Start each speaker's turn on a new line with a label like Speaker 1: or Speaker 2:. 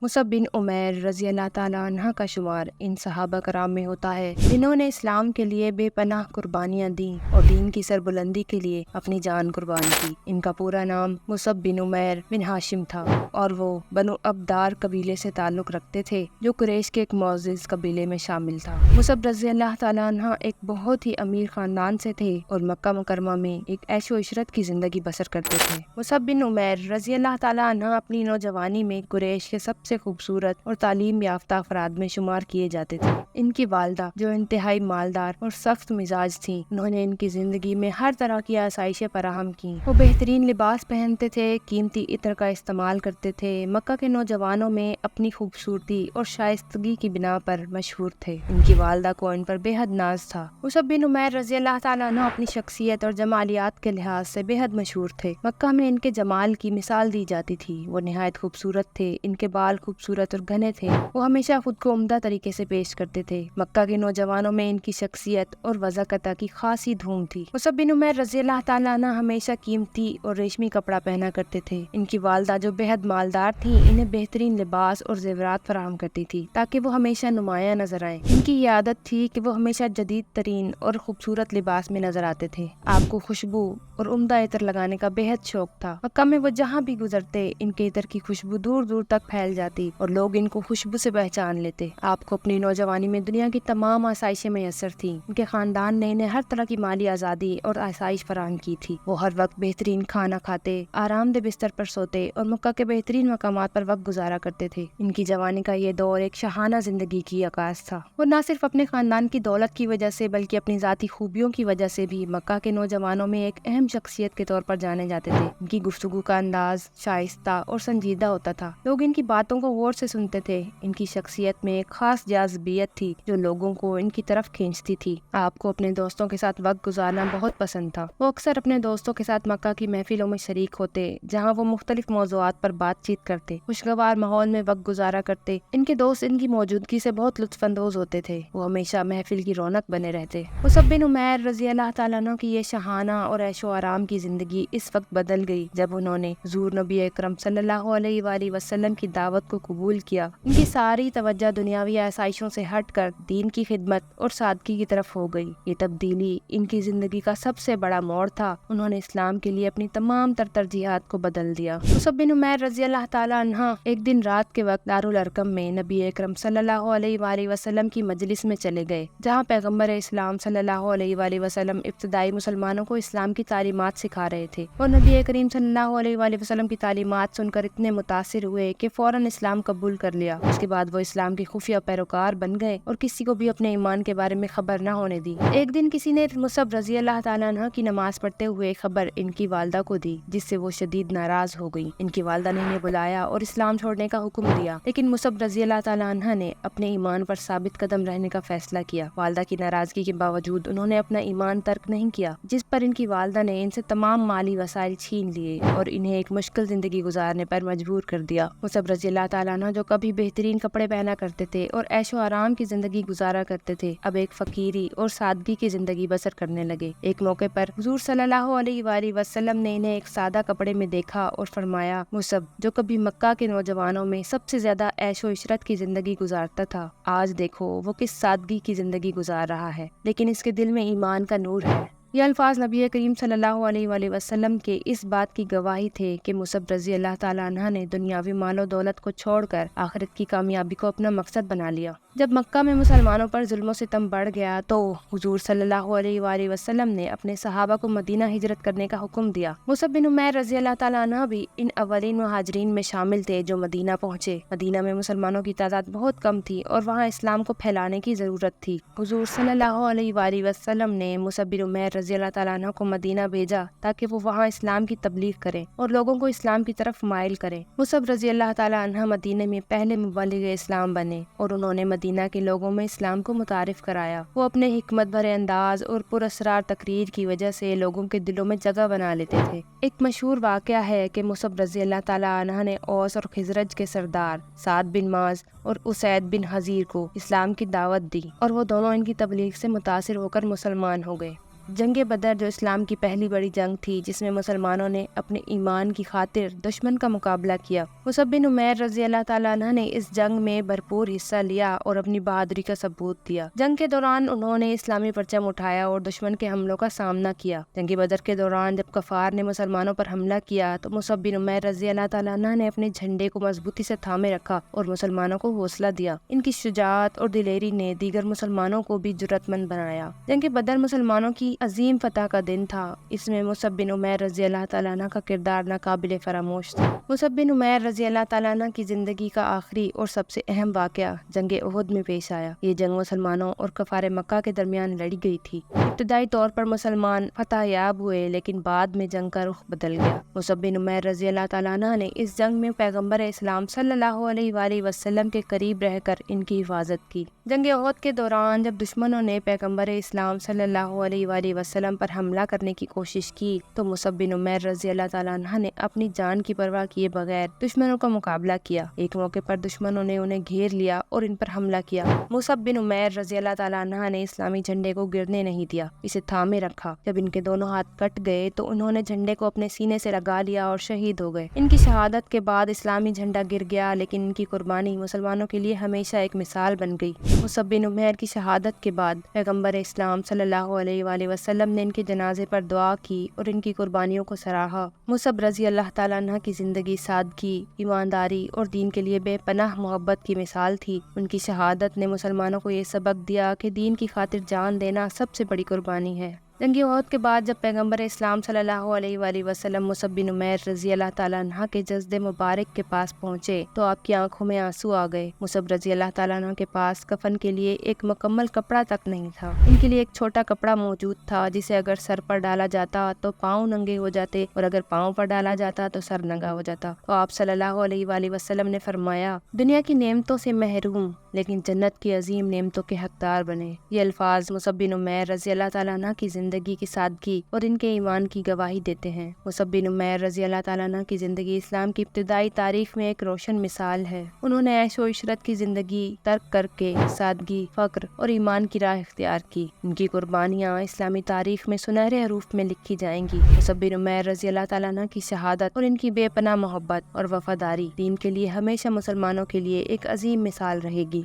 Speaker 1: مصعب بن عمیر رضی اللہ تعالیٰ عنہ کا شمار ان صحابہ کرام میں ہوتا ہے جنہوں نے اسلام کے لیے بے پناہ قربانیاں دیں اور دین کی سربلندی کے لیے اپنی جان قربان کی۔ ان کا پورا نام مصعب بن عمیر بن ہاشم تھا اور وہ بنو عبدار قبیلے سے تعلق رکھتے تھے جو قریش کے ایک معزز قبیلے میں شامل تھا۔ مصعب رضی اللہ تعالیٰ عنہ ایک بہت ہی امیر خاندان سے تھے اور مکہ مکرمہ میں ایک عیش و عشرت کی زندگی بسر کرتے تھے۔ مصعب بن عمیر رضی اللہ تعالیٰ عنہ اپنی نوجوانی میں قریش کے سب سے خوبصورت اور تعلیم یافتہ افراد میں شمار کیے جاتے تھے۔ ان کی والدہ جو انتہائی مالدار اور سخت مزاج تھیں، انہوں نے ان کی زندگی میں ہر طرح کی آسائشیں فراہم کی۔ وہ بہترین لباس پہنتے تھے، قیمتی عطر کا استعمال کرتے تھے، مکہ کے نوجوانوں میں اپنی خوبصورتی اور شائستگی کی بنا پر مشہور تھے۔ ان کی والدہ کو ان پر بے حد ناز تھا۔ مصعب بن عمیر رضی اللہ تعالیٰ عنہ اپنی شخصیت اور جمالیات کے لحاظ سے بے حد مشہور تھے۔ مکہ میں ان کے جمال کی مثال دی جاتی تھی۔ وہ نہایت خوبصورت تھے، ان کے بال خوبصورت اور گھنے تھے۔ وہ ہمیشہ خود کو عمدہ طریقے سے پیش کرتے تھے۔ مکہ کے نوجوانوں میں ان کی شخصیت اور وضاحت کی خاصی دھوم تھی۔ مصعب بن عمیر رضی اللہ تعالیٰ عنہ ہمیشہ قیمتی اور ریشمی کپڑا پہنا کرتے تھے۔ ان کی والدہ جو بے حد مالدار تھیں، انہیں بہترین لباس اور زیورات فراہم کرتی تھی تاکہ وہ ہمیشہ نمایاں نظر آئیں۔ ان کی یہ عادت تھی کہ وہ ہمیشہ جدید ترین اور خوبصورت لباس میں نظر آتے تھے۔ آپ کو خوشبو اور عمدہ عطر لگانے کا بے حد شوق تھا۔ مکہ میں وہ جہاں بھی گزرتے ان کے عطر کی خوشبو دور دور تک پھیل جاتی اور لوگ ان کو خوشبو سے پہچان لیتے۔ آپ کو اپنی نوجوانی میں دنیا کی تمام آسائشیں میسر تھیں۔ ان کے خاندان نے انہیں ہر طرح کی مالی آزادی اور آسائش فراہم کی تھی۔ وہ ہر وقت بہترین کھانا کھاتے، آرام دہ بستر پر سوتے اور مکہ کے بہترین مقامات پر وقت گزارا کرتے تھے۔ ان کی جوانی کا یہ دور ایک شاہانہ زندگی کی عکاس تھا۔ وہ نہ صرف اپنے خاندان کی دولت کی وجہ سے بلکہ اپنی ذاتی خوبیوں کی وجہ سے بھی مکہ کے نوجوانوں میں ایک اہم شخصیت کے طور پر جانے جاتے تھے۔ ان کی گفتگو کا انداز شائستہ اور سنجیدہ ہوتا تھا۔ لوگ ان کی باتوں کو غور سے سنتے تھے۔ ان کی شخصیت میں ایک خاص جاذبیت تھی جو لوگوں کو ان کی طرف کھینچتی تھی۔ آپ کو اپنے دوستوں کے ساتھ وقت گزارنا بہت پسند تھا۔ وہ اکثر اپنے دوستوں کے ساتھ مکہ کی محفلوں میں شریک ہوتے جہاں وہ مختلف موضوعات پر بات چیت کرتے، خوشگوار ماحول میں وقت گزارا کرتے۔ ان کے دوست ان کی موجودگی سے بہت لطف اندوز ہوتے تھے۔ وہ ہمیشہ محفل کی رونق بنے رہتے۔ مصعب بن عمیر رضی اللہ تعالیٰ عنہ کی یہ شاہانہ اور عیش و آرام کی زندگی اس وقت بدل گئی جب انہوں نے حضور نبی اکرم صلی اللہ علیہ وآلہ وسلم کی دعوت کو قبول کیا۔ ان کی ساری توجہ دنیاوی آسائشوں سے ہٹ کر دین کی خدمت اور سادگی کی طرف ہو گئی۔ یہ تبدیلی ان کی زندگی کا سب سے بڑا موڑ تھا۔ انہوں نے اسلام کے لیے اپنی تمام ترجیحات کو بدل دیا۔ مصعب بن عمیر رضی اللہ تعالیٰ عنہ ایک دن رات کے وقت دارالارقم میں نبی اکرم صلی اللہ علیہ وآلہ وسلم کی مجلس میں چلے گئے جہاں پیغمبر اسلام صلی اللہ علیہ وآلہ وسلم ابتدائی مسلمانوں کو اسلام کی تعلیمات سکھا رہے تھے۔ اور نبی کریم صلی اللہ علیہ وآلہ وسلم کی تعلیمات سن کر اتنے متاثر ہوئے کہ فوراً اسلام قبول کر لیا۔ اس کے بعد وہ اسلام کی خفیہ پیروکار بن گئے اور کسی کو بھی اپنے ایمان کے بارے میں خبر نہ ہونے دی۔ ایک دن کسی نے مصعب رضی اللہ تعالیٰ عنہ کی نماز پڑھتے ہوئے خبر ان کی والدہ کو دی جس سے وہ شدید ناراض ہو گئی۔ ان کی والدہ نے انہیں بلایا اور اسلام چھوڑنے کا حکم دیا، لیکن مصعب رضی اللہ تعالیٰ عنہ نے اپنے ایمان پر ثابت قدم رہنے کا فیصلہ کیا۔ والدہ کی ناراضگی کے باوجود انہوں نے اپنا ایمان ترک نہیں کیا، جس پر ان کی والدہ نے ان سے تمام مالی وسائل چھین لیے اور انہیں ایک مشکل زندگی گزارنے پر مجبور کر دیا۔ مصعب رضی اللہ تعالیٰ عنہ جو کبھی بہترین کپڑے پہنا کرتے تھے اور عیش و آرام کی زندگی گزارا کرتے تھے، اب ایک فقیری اور سادگی کی زندگی بسر کرنے لگے۔ ایک موقع پر حضور صلی اللہ علیہ وآلہ وسلم نے انہیں ایک سادہ کپڑے میں دیکھا اور فرمایا، مصعب جو کبھی مکہ کے نوجوانوں میں سب سے زیادہ عیش و عشرت کی زندگی گزارتا تھا، آج دیکھو وہ کس سادگی کی زندگی گزار رہا ہے، لیکن اس کے دل میں ایمان کا نور ہے۔ یہ الفاظ نبی کریم صلی اللہ علیہ وآلہ وسلم کے اس بات کی گواہی تھے کہ مصعب رضی اللہ تعالیٰ عنہ نے دنیاوی مال و دولت کو چھوڑ کر آخرت کی کامیابی کو اپنا مقصد بنا لیا۔ جب مکہ میں مسلمانوں پر ظلم و ستم بڑھ گیا تو حضور صلی اللہ علیہ وآلہ وسلم نے اپنے صحابہ کو مدینہ ہجرت کرنے کا حکم دیا۔ مصعب بن عمیر رضی اللہ تعالیٰ عنہ بھی ان اولین مہاجرین میں شامل تھے جو مدینہ پہنچے۔ مدینہ میں مسلمانوں کی تعداد بہت کم تھی اور وہاں اسلام کو پھیلانے کی ضرورت تھی۔ حضور صلی اللہ علیہ وآلہ وسلم نے مصعب بن عمیر رضی اللہ تعالیٰ عنہ کو مدینہ بھیجا تاکہ وہ وہاں اسلام کی تبلیغ کریں اور لوگوں کو اسلام کی طرف مائل کریں۔ مصعب رضی اللہ تعالیٰ عنہ مدینہ میں پہلے مبلغ اسلام بنے اور انہوں نے مدینہ کے لوگوں میں اسلام کو متعارف کرایا۔ وہ اپنے حکمت بھرے انداز اور پراسرار تقریر کی وجہ سے لوگوں کے دلوں میں جگہ بنا لیتے تھے۔ ایک مشہور واقعہ ہے کہ مصعب رضی اللہ تعالیٰ عنہ نے اوس اور خزرج کے سردار سعد بن معاذ اور اسید بن حضیر کو اسلام کی دعوت دی اور وہ دونوں ان کی تبلیغ سے متاثر ہو کر مسلمان ہو گئے۔ جنگ بدر جو اسلام کی پہلی بڑی جنگ تھی جس میں مسلمانوں نے اپنے ایمان کی خاطر دشمن کا مقابلہ کیا، مصعب بن عمیر رضی اللہ تعالیٰ عنہ نے اس جنگ میں بھرپور حصہ لیا اور اپنی بہادری کا ثبوت دیا۔ جنگ کے دوران انہوں نے اسلامی پرچم اٹھایا اور دشمن کے حملوں کا سامنا کیا۔ جنگ بدر کے دوران جب کفار نے مسلمانوں پر حملہ کیا تو مصعب بن عمیر رضی اللہ تعالیٰ عنہ نے اپنے جھنڈے کو مضبوطی سے تھامے رکھا اور مسلمانوں کو حوصلہ دیا۔ ان کی شجاعت اور دلیری نے دیگر مسلمانوں کو بھی جرأت مند بنایا۔ جنگ بدر مسلمانوں کی عظیم فتح کا دن تھا۔ اس میں مصعب بن عمیر رضی اللہ تعالیٰ عنہ کا کردار ناقابل فراموش تھا۔ مصعب بن عمیر رضی اللہ تعالیٰ عنہ کی زندگی کا آخری اور سب سے اہم واقعہ جنگ احد میں پیش آیا۔ یہ جنگ مسلمانوں اور کفار مکہ کے درمیان لڑی گئی تھی۔ ابتدائی طور پر مسلمان فتح یاب ہوئے لیکن بعد میں جنگ کا رخ بدل گیا۔ مصعب بن عمیر رضی اللہ تعالیٰ عنہ نے اس جنگ میں پیغمبر اسلام صلی اللہ علیہ وآلہ وسلم کے قریب رہ کر ان کی حفاظت کی۔ جنگ احد کے دوران جب دشمنوں نے پیغمبر اسلام صلی اللہ علیہ وآلہ وسلم پر حملہ کرنے کی کوشش کی تو مصعب بن عمیر رضی اللہ تعالیٰ عنہ نے اپنی جان کی پرواہ کیے بغیر دشمنوں کا مقابلہ کیا۔ ایک موقع پر دشمنوں نے انہیں گھیر لیا اور ان پر حملہ کیا۔ مصعب بن عمیر رضی اللہ تعالیٰ عنہ نے اسلامی جھنڈے کو گرنے نہیں دیا، اسے تھامے رکھا۔ جب ان کے دونوں ہاتھ کٹ گئے تو انہوں نے جھنڈے کو اپنے سینے سے لگا لیا اور شہید ہو گئے۔ ان کی شہادت کے بعد اسلامی جھنڈا گر گیا لیکن ان کی قربانی مسلمانوں کے لیے ہمیشہ ایک مثال بن گئی۔ مصعب بن عمیر کی شہادت کے بعد پیغمبر اسلام صلی اللہ علیہ وآلہ وسلم نے ان کے جنازے پر دعا کی اور ان کی قربانیوں کو سراہا۔ مصعب رضی اللہ تعالیٰ عنہ کی زندگی سادگی، ایمانداری اور دین کے لیے بے پناہ محبت کی مثال تھی۔ ان کی شہادت نے مسلمانوں کو یہ سبق دیا کہ دین کی خاطر جان دینا سب سے بڑی قربانی ہے۔ جنگ احد کے بعد جب پیغمبر اسلام صلی اللہ علیہ وآلہ وسلم مصعب بن عمیر رضی اللہ تعالیٰ عنہ کے جسد مبارک کے پاس پہنچے تو آپ کی آنکھوں میں آنسو آ گئے۔ مصعب رضی اللہ تعالیٰ عنہ کے پاس کفن کے لیے ایک مکمل کپڑا تک نہیں تھا۔ ان کے لیے ایک چھوٹا کپڑا موجود تھا جسے اگر سر پر ڈالا جاتا تو پاؤں ننگے ہو جاتے اور اگر پاؤں پر ڈالا جاتا تو سر ننگا ہو جاتا۔ تو آپ صلی اللہ علیہ وآلہ وسلم نے فرمایا، دنیا کی نعمتوں سے محروم لیکن جنت کی عظیم نعمتوں کے حقدار بنے۔ یہ الفاظ مصعب بن عمیر رضی اللہ تعالیٰ عنہ کی زندگی کی سادگی اور ان کے ایمان کی گواہی دیتے ہیں۔ مصعب بن عمیر رضی اللہ تعالیٰ عنہ کی زندگی اسلام کی ابتدائی تاریخ میں ایک روشن مثال ہے۔ انہوں نے عیش و عشرت کی زندگی ترک کر کے سادگی، فقر اور ایمان کی راہ اختیار کی۔ ان کی قربانیاں اسلامی تاریخ میں سنہرے حروف میں لکھی جائیں گی۔ مصعب بن عمیر رضی اللہ تعالیٰ عنہ کی شہادت اور ان کی بے پناہ محبت اور وفاداری دین کے لیے ہمیشہ مسلمانوں کے لیے ایک عظیم مثال رہے گی۔